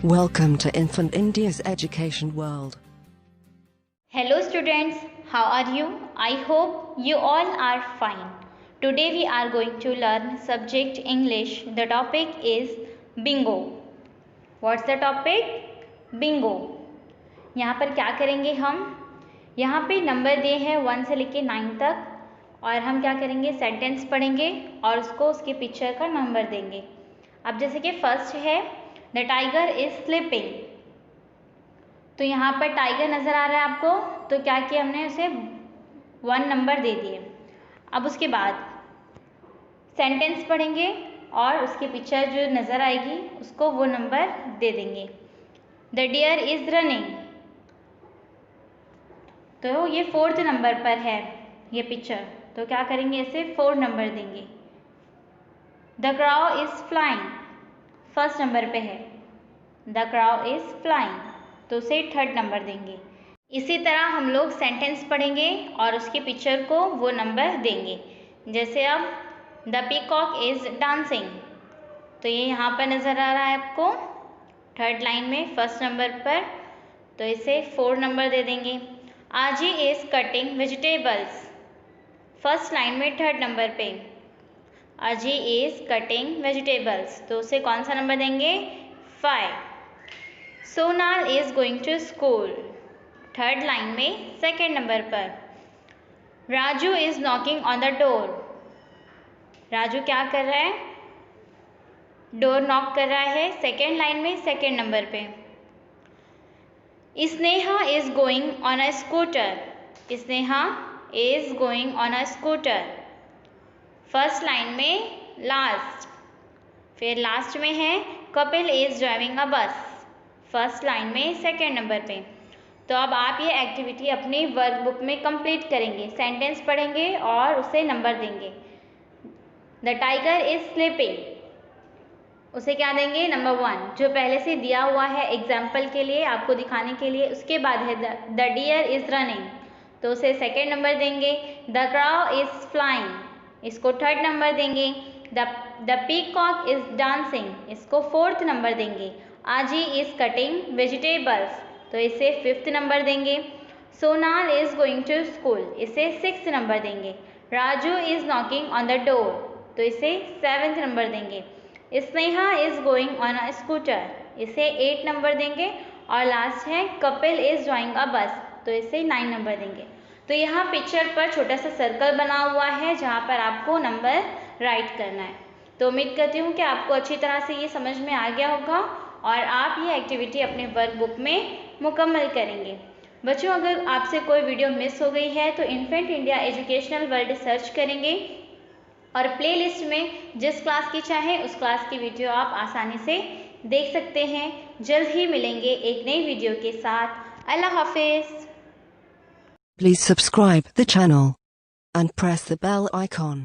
Welcome to Infant India's Education World. Hello students, how are you? I hope you all are fine. Today we are going to learn subject English. The topic is bingo. What's the topic? Bingo. यहाँ पर क्या करेंगे हम? यहाँ पे number दिए हैं 1 से लेके 9 तक और हम क्या करेंगे, सेंटेंस पढ़ेंगे और उसको उसके पिक्चर का नंबर देंगे। अब जैसे कि फर्स्ट है द टाइगर इज स्लीपिंग, तो यहाँ पर टाइगर नज़र आ रहा है आपको, तो क्या किया हमने, उसे 1 नंबर दे दिए। अब उसके बाद सेंटेंस पढ़ेंगे और उसके पिक्चर जो नज़र आएगी उसको वो नंबर दे देंगे। द डियर इज रनिंग, तो ये 4th नंबर पर है ये पिक्चर, तो क्या करेंगे, इसे 4 नंबर देंगे। The crow is flying, 1st number पे है, द क्राउ इज फ्लाइंग, तो उसे 3rd नंबर देंगे। इसी तरह हम लोग सेंटेंस पढ़ेंगे और उसके पिक्चर को वो नंबर देंगे। जैसे अब द पीकॉक इज डांसिंग, तो ये यहाँ पर नज़र आ रहा है आपको 3rd लाइन में 1st नंबर पर, तो इसे 4 नंबर दे देंगे। आजी is cutting vegetables, 1st line में 3rd नंबर पे, आजी इज कटिंग वेजिटेबल्स, तो उसे कौन सा नंबर देंगे, 5। Sonal is going to school, 3rd line में 2nd नंबर पर। Raju is knocking on the door, Raju क्या कर रहा है, डोर नॉक कर रहा है, 2nd लाइन में 2nd नंबर पे। Sneha is going on a scooter, Sneha is going on a scooter, 1st line में लास्ट। फिर लास्ट में है कपिल इज ड्राइविंग अ बस, 1st लाइन में 2nd नंबर पे। तो अब आप ये एक्टिविटी अपनी वर्कबुक में कंप्लीट करेंगे, सेंटेंस पढ़ेंगे और उसे नंबर देंगे। द टाइगर इज स्लीपिंग, उसे क्या देंगे, नंबर 1, जो पहले से दिया हुआ है एग्जाम्पल के लिए, आपको दिखाने के लिए। उसके बाद है द डियर इज रनिंग, तो उसे 2nd नंबर देंगे। द क्राउ इज फ्लाइंग, इसको 3rd नंबर देंगे। द पीकॉक इज डांसिंग, इसको 4th नंबर देंगे। आजी इज कटिंग वेजिटेबल्स, तो इसे 5th नंबर देंगे। Sonal is going to school, इसे 6th नंबर देंगे। Raju is knocking on the door, तो इसे 7th नंबर देंगे। Sneha is going on a scooter, इसे 8 नंबर देंगे। और लास्ट है कपिल इज ड्राइविंग अ बस, तो इसे 9 नंबर देंगे। तो यहाँ पिक्चर पर छोटा सा सर्कल बना हुआ है जहाँ पर आपको नंबर राइट करना है। तो उम्मीद करती हूँ कि आपको अच्छी तरह से ये समझ में आ गया होगा और आप ये एक्टिविटी अपने वर्कबुक में मुकम्मल करेंगे। बच्चों, अगर आपसे कोई वीडियो मिस हो गई है तो infant India educational world search करेंगे और प्लेलिस्ट में जिस क्लास की चाहे उस क्लास की वीडियो आप आसानी से देख सकते हैं। जल्द ही मिलेंगे एक नई वीडियो के साथ। अल्लाह हाफिज़। Please subscribe the channel and press the bell icon.